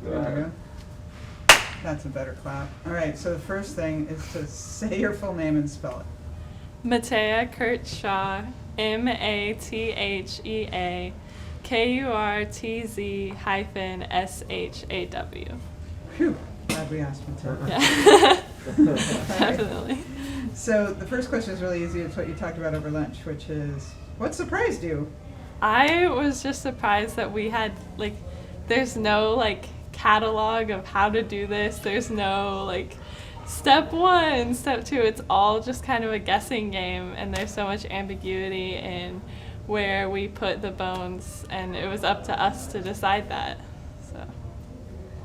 There we go. That's a better clap. All right, so the first thing is to say your full name and spell it. Mathea Kurtzshaw, Mathea Kurtzshaw. Phew, glad we asked Mathea. Yeah, Right. definitely. So the first question is really easy. It's what you talked about over lunch, which is, what surprised you? I was just surprised that we had, like, there's no, like, catalog of how to do this. There's no, like, step one, step two. It's all just kind of a guessing game, and there's so much ambiguity in where we put the bones, and it was up to us to decide that. So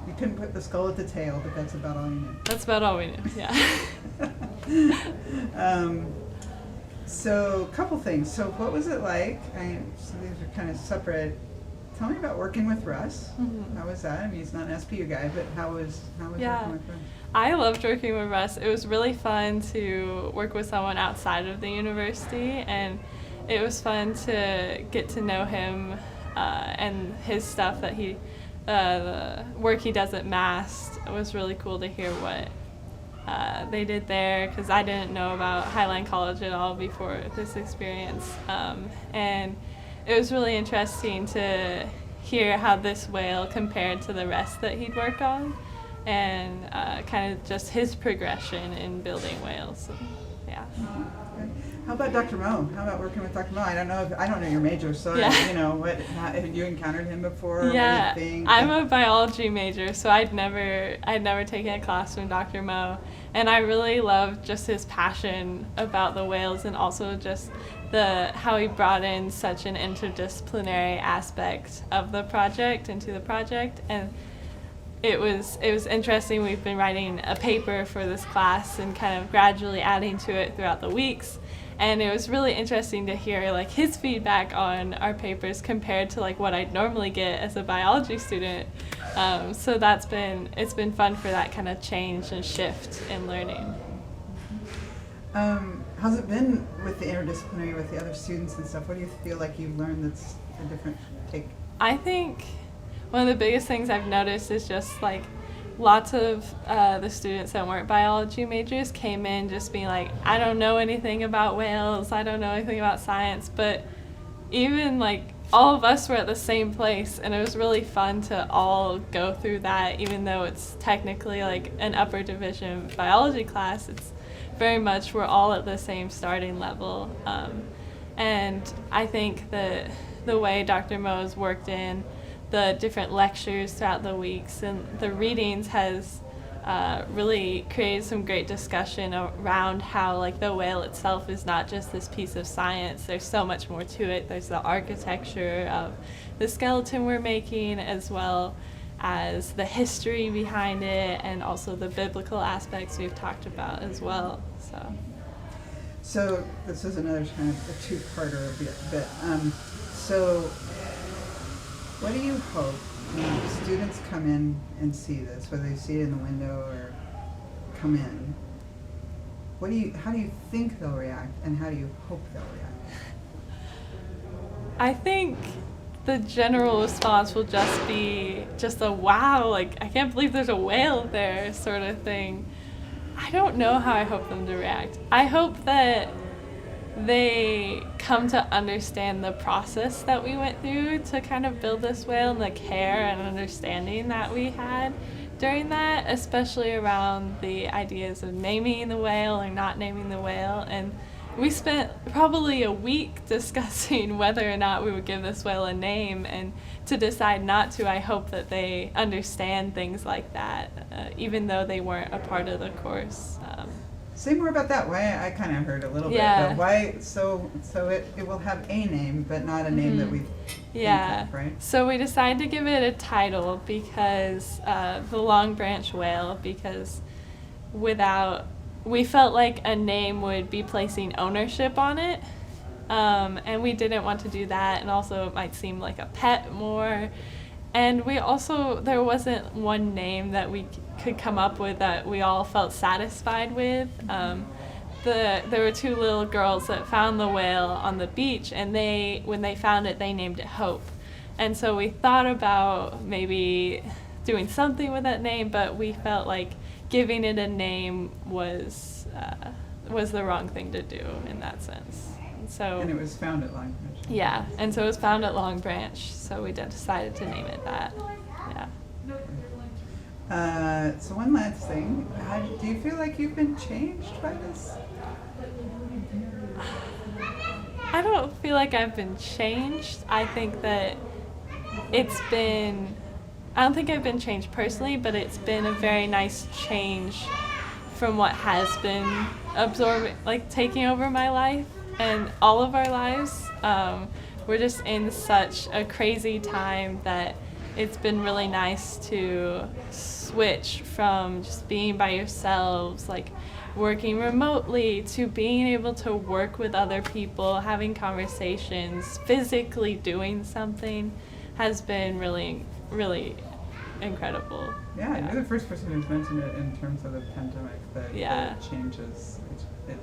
You couldn't put the skull at the tail, but that's about all you knew. that's about all we knew, yeah. So a couple things. So what was it like? So these are kind of separate. Tell me about working with Russ. Mhm. How was that? I mean, he's not an SPU guy, but how was Yeah. working with Russ? I loved working with Russ. It was really fun to work with someone outside of the university, and it was fun to get to know him and his stuff that the work he does at Mast. It was really cool to hear what they did there, because I didn't know about Highline College at all before this experience. And it was really interesting to hear how this whale compared to the rest that he'd work on, and kind of just his progression in building whales. Yeah. Okay. How about Dr. Mo? How about working with Dr. Mo? I don't know your major, so Yeah. have you encountered him before? Yeah, What do you think? I'm a biology major, so I'd never taken a class from Dr. Mo, and I really loved just his passion about the whales, and also just how he brought in such an interdisciplinary aspect of the project into the project. And it was interesting. We've been writing a paper for this class and kind of gradually adding to it throughout the weeks. And it was really interesting to hear like his feedback on our papers compared to like what I'd normally get as a biology student. So it's been fun for that kind of change and shift in learning. How's it been with the interdisciplinary, with the other students and stuff? What do you feel like you've learned that's a different take? I think one of the biggest things I've noticed is just like lots of the students that weren't biology majors came in just being like, I don't know anything about whales, I don't know anything about science, but even like all of us were at the same place, and it was really fun to all go through that. Even though it's technically like an upper division biology class, it's very much we're all at the same starting level. And I think that the way Dr. Mo's worked in the different lectures throughout the weeks and the readings has really created some great discussion around how like the whale itself is not just this piece of science. There's so much more to it. There's the architecture of the skeleton we're making, as well as the history behind it, and also the biblical aspects we've talked about as well. So this is another kind of a two-parter a bit. So what do you hope when students come in and see this, whether they see it in the window or come in? How do you think they'll react, and how do you hope they'll react? I think the general response will just be just a wow, like I can't believe there's a whale there sort of thing. I don't know how I hope them to react. I hope that they come to understand the process that we went through to kind of build this whale, and the care and understanding that we had during that, especially around the ideas of naming the whale or not naming the whale. And we spent probably a week discussing whether or not we would give this whale a name, and to decide not to, I hope that they understand things like that, even though they weren't a part of the course. Say more about that. Why? I kind of heard a little bit, but why? So it will have a name, but not a name that we think of, right? So we decided to give it a title because the Long Branch whale, because we felt like a name would be placing ownership on it, and we didn't want to do that, and also it might seem like a pet more. And there wasn't one name that we could come up with that we all felt satisfied with. There were two little girls that found the whale on the beach, and when they found it, they named it Hope. And so we thought about maybe doing something with that name, but we felt like giving it a name was the wrong thing to do in that sense. So, And it was found at Long Branch. yeah, and so it was found at Long Branch, so we decided to name it that. Yeah. So one last thing, do you feel like you've been changed by this? I don't feel like I've been changed. I think that I don't think I've been changed personally, but it's been a very nice change from what has been taking over my life and all of our lives. We're just in such a crazy time that it's been really nice to switch from just being by yourselves, like working remotely, to being able to work with other people, having conversations, physically doing something has been really, really incredible. Yeah, you're the first person who's mentioned it in terms of the pandemic, that the changes, it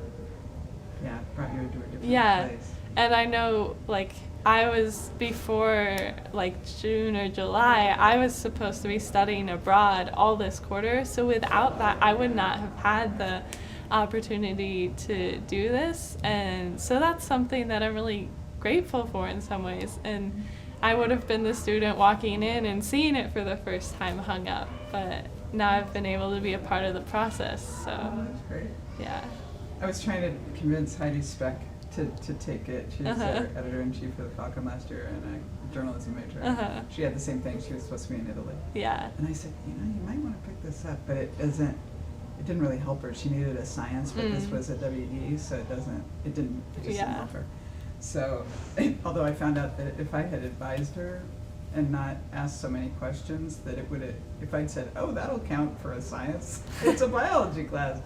brought you into a different place. And I know, I was, before, June or July, I was supposed to be studying abroad all this quarter, so without that, I would not have had the opportunity to do this, and so that's something that I'm really grateful for in some ways, and I would have been the student walking in and seeing it for the first time hung up, but now I've been able to be a part of the process, so. Oh, that's great. Yeah. I was trying to convince Heidi Speck to take it. She's our editor-in-chief for the Falcon last year and a journalism major. She had the same thing. She was supposed to be in Italy. Yeah. And I said, you might want to pick this up, but it didn't really help her. She needed a science, but this was a WE, so it just didn't help her. So, although I found out that if I had advised her and not asked so many questions, that it would have, if I'd said, oh, that'll count for a science, it's a biology class,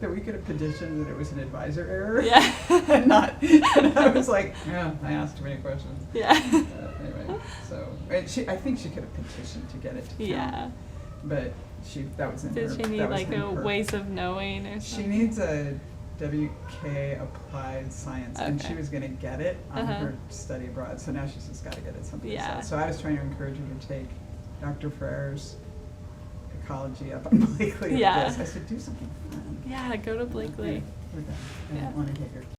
that we could have petitioned that it was an advisor error. Yeah. And not, and I was like, yeah, I asked too many questions. Yeah. Anyway, so, I think she could have petitioned to get it to count. Yeah. But that was in her. Did she need a ways of knowing or something? She needs a WK Applied Science, and she was going to get it on her study abroad, so now she's just got to get it someplace else. So I was trying to encourage her to take Dr. Frere's ecology up on Blakely. Yeah. I said, do something fun. Yeah, go to Blakely. Okay, we're done. I don't want to get your